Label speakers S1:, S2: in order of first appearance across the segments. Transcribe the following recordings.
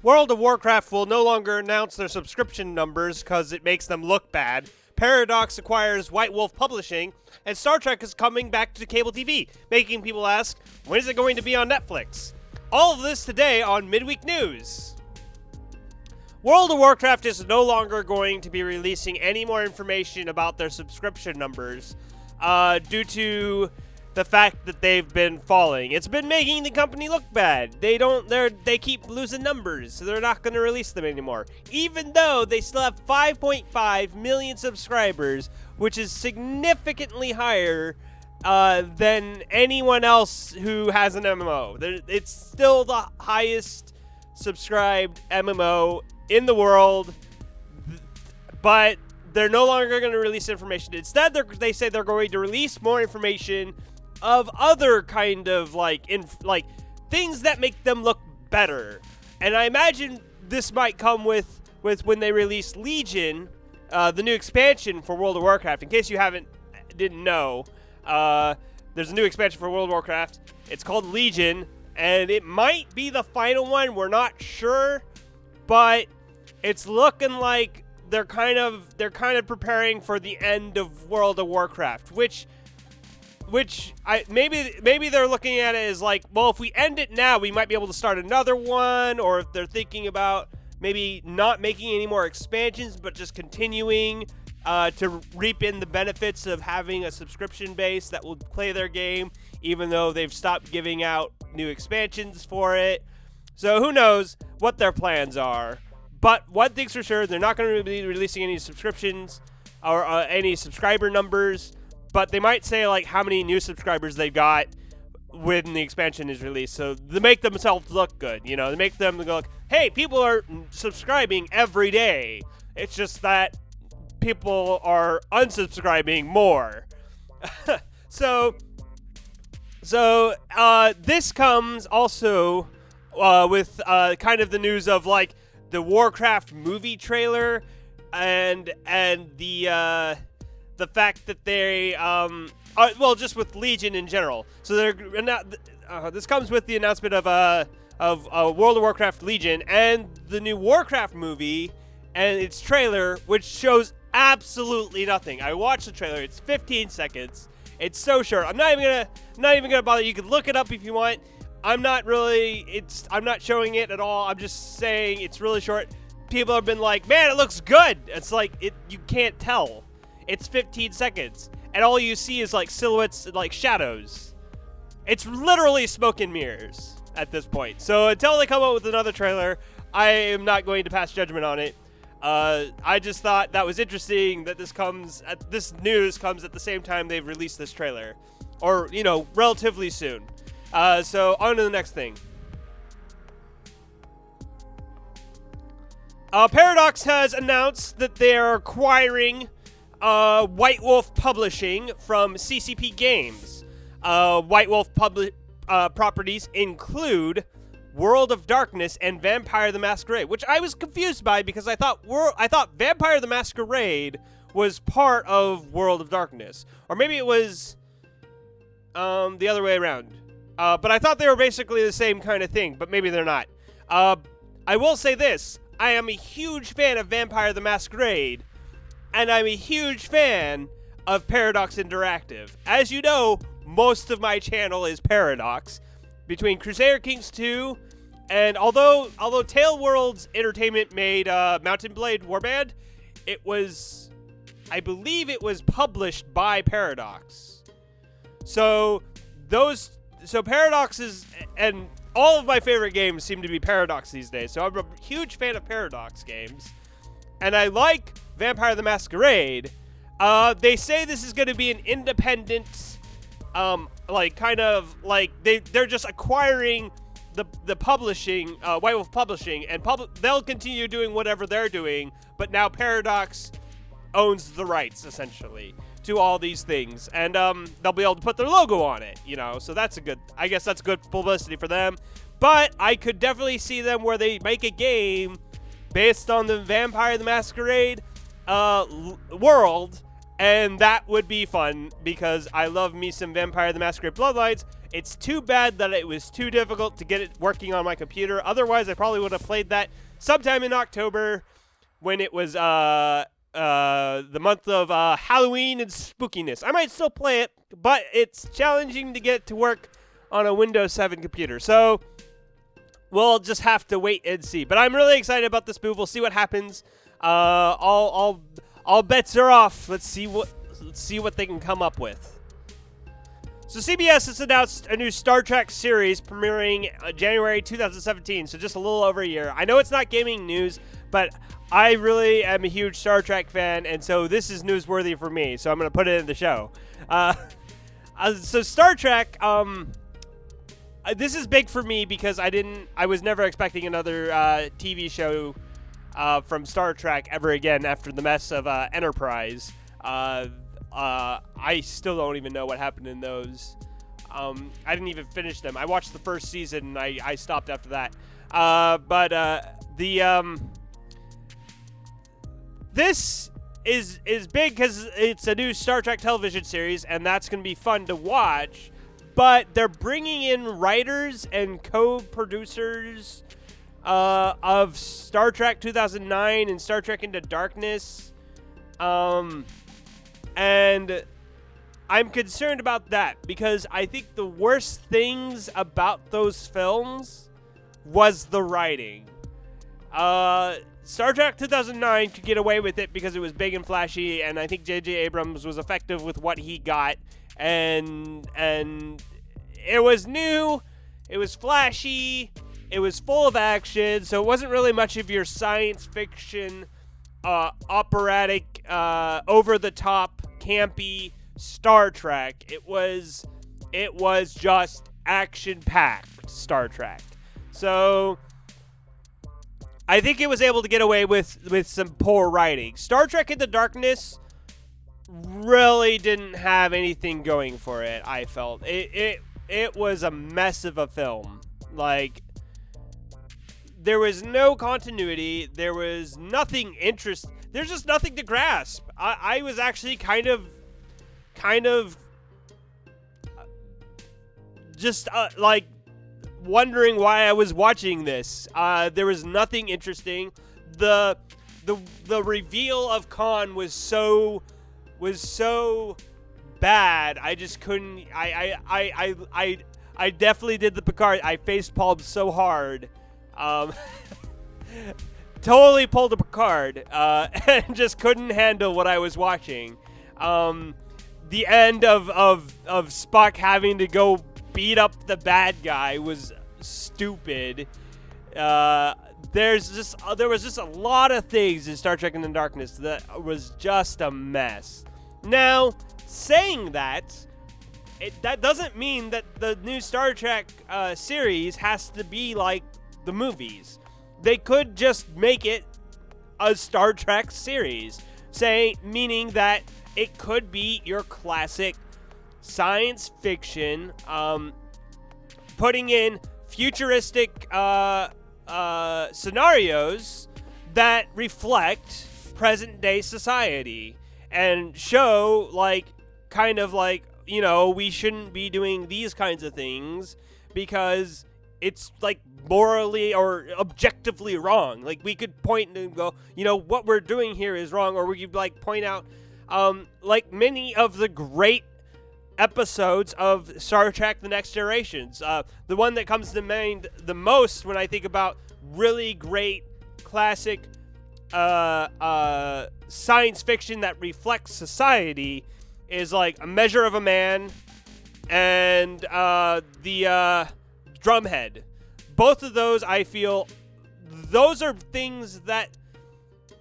S1: World of Warcraft will no longer announce their subscription numbers because it makes them look bad. Paradox acquires White Wolf Publishing, and Star Trek is coming back to cable TV, making people ask, when is it going to be on Netflix? All of this today on Midweek News. World of Warcraft is no longer going to be releasing any more information about their subscription numbers due to the fact that they've been falling. It's been making the company look bad. They keep losing numbers, so they're not going to release them anymore. Even though they still have 5.5 million subscribers, which is significantly higher than anyone else who has an MMO. It's still the highest subscribed MMO in the world, but they're no longer going to release information. Instead, they say they're going to release more information of other kind of things that make them look better. And I imagine this might come with when they release Legion, the new expansion for World of Warcraft. In case you didn't know, there's a new expansion for World of Warcraft. It's called Legion, and it might be the final one. We're not sure, but it's looking like they're kind of preparing for the end of World of Warcraft, which maybe they're looking at it as like, well, if we end it now, we might be able to start another one, or if they're thinking about maybe not making any more expansions, but just continuing to reap in the benefits of having a subscription base that will play their game, even though they've stopped giving out new expansions for it. So who knows what their plans are. But one thing's for sure, they're not going to be releasing any subscriptions or any subscriber numbers, but they might say like how many new subscribers they got when the expansion is released. So to make themselves look good, to make them go, hey, people are subscribing every day. It's just that people are unsubscribing more. So this comes also with kind of the news of like the Warcraft movie trailer and the fact that they just with Legion in general. So this comes with the announcement of World of Warcraft Legion and the new Warcraft movie and its trailer, which shows absolutely nothing. I watched the trailer. It's 15 seconds. It's so short. I'm not even gonna bother. You can look it up if you want. I'm not showing it at all. I'm just saying it's really short. People have been like, man, it looks good. It's like you can't tell. It's 15 seconds, and all you see is like silhouettes, like shadows. It's literally smoke and mirrors at this point. So until they come up with another trailer, I am not going to pass judgment on it. I just thought that was interesting that this news comes at the same time they've released this trailer, or relatively soon. So on to the next thing. Paradox has announced that they are acquiring White Wolf Publishing from CCP Games. White Wolf properties include World of Darkness and Vampire the Masquerade, which I was confused by because I thought Vampire the Masquerade was part of World of Darkness, or maybe it was the other way around. But I thought they were basically the same kind of thing, but maybe they're not. I will say this: I am a huge fan of Vampire the Masquerade, and I'm a huge fan of Paradox Interactive. As you know, most of my channel is Paradox. Between Crusader Kings 2, and although Tale Worlds Entertainment made Mountain Blade Warband, I believe it was published by Paradox. So Paradox and all of my favorite games seem to be Paradox these days. So I'm a huge fan of Paradox games, and I like Vampire the Masquerade. They say this is going to be an independent, they're just acquiring the publishing, White Wolf Publishing, and they'll continue doing whatever they're doing, but now Paradox owns the rights, essentially, to all these things, and they'll be able to put their logo on it, so that's I guess that's good publicity for them. But I could definitely see them where they make a game based on the Vampire the Masquerade world, and that would be fun, because I love me some Vampire the Masquerade Bloodlines. It's too bad that it was too difficult to get it working on my computer. Otherwise, I probably would have played that sometime in October when it was the month of Halloween and spookiness. I might still play it, but it's challenging to get it to work on a Windows 7 computer. So we'll just have to wait and see. But I'm really excited about this move. We'll see what happens. All bets are off. Let's see what they can come up with. So CBS has announced a new Star Trek series premiering January 2017, so just a little over a year. I know it's not gaming news, but I really am a huge Star Trek fan, and so this is newsworthy for me, so I'm going to put it in the show. So Star Trek, this is big for me because I was never expecting another TV show from Star Trek ever again after the mess of Enterprise. I still don't even know what happened in those. I didn't even finish them. I watched the first season and I stopped after that. This is big because it's a new Star Trek television series, and that's going to be fun to watch. But they're bringing in writers and co-producers of Star Trek 2009 and Star Trek Into Darkness. And I'm concerned about that because I think the worst things about those films was the writing. Star Trek 2009 could get away with it because it was big and flashy, and I think J.J. Abrams was effective with what he got, and it was new, it was flashy, it was full of action, so it wasn't really much of your science fiction, operatic, over-the-top, campy Star Trek. It was just action-packed Star Trek. So I think it was able to get away with some poor writing. Star Trek Into Darkness really didn't have anything going for it, I felt. It was a mess of a film. Like, there was no continuity. There was nothing interesting. There's just nothing to grasp. I was actually kind of just like wondering why I was watching this. There was nothing interesting. The reveal of Khan was so bad. I just couldn't. I definitely did the Picard. I facepalmed so hard. Totally pulled a Picard, and just couldn't handle what I was watching. The end of Spock having to go beat up the bad guy was stupid. There was just a lot of things in Star Trek Into Darkness that was just a mess. Now, saying that, that doesn't mean that the new Star Trek series has to be like the movies. They could just make it a Star Trek series, meaning that it could be your classic science fiction, putting in futuristic scenarios that reflect present-day society and show, we shouldn't be doing these kinds of things because it's, morally or objectively wrong. We could point and go, what we're doing here is wrong, or we could, point out, many of the great episodes of Star Trek The Next Generations. The one that comes to mind the most when I think about really great classic science fiction that reflects society is A Measure of a Man and the Drumhead. Both of those, I feel, those are things that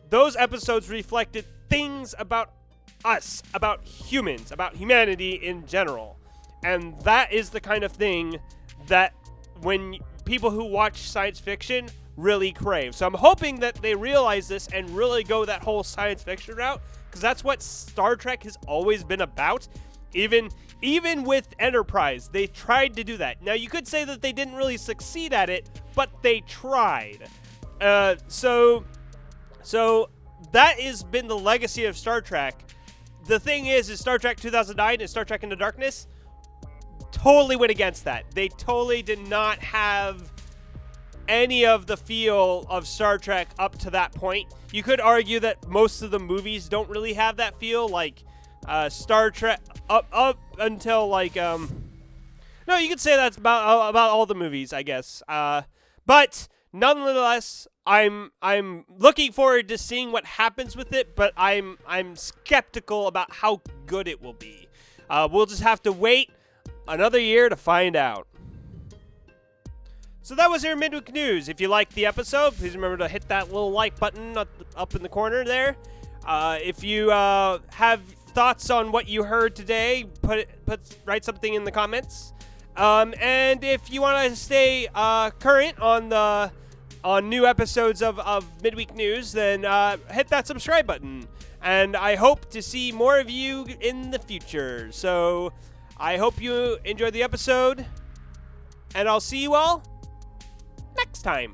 S1: those episodes reflected things about us, about humans, about humanity in general. And that is the kind of thing that when people who watch science fiction really crave. So I'm hoping that they realize this and really go that whole science fiction route, because that's what Star Trek has always been about. Even with Enterprise, they tried to do that. Now, you could say that they didn't really succeed at it, but they tried. So that has been the legacy of Star Trek. The thing is Star Trek 2009 and Star Trek Into Darkness totally went against that. They totally did not have any of the feel of Star Trek up to that point. You could argue that most of the movies don't really have that feel, like Star Trek up until like no, you could say that's about all the movies, I guess. But nonetheless, I'm looking forward to seeing what happens with it, but I'm skeptical about how good it will be. We'll just have to wait another year to find out. So that was your Midweek News. If you liked the episode, please remember to hit that little like button up in the corner there. If you have thoughts on what you heard today, write something in the comments. And if you want to stay current on new episodes of Midweek News, then hit that subscribe button. And I hope to see more of you in the future. So I hope you enjoyed the episode, and I'll see you all next time.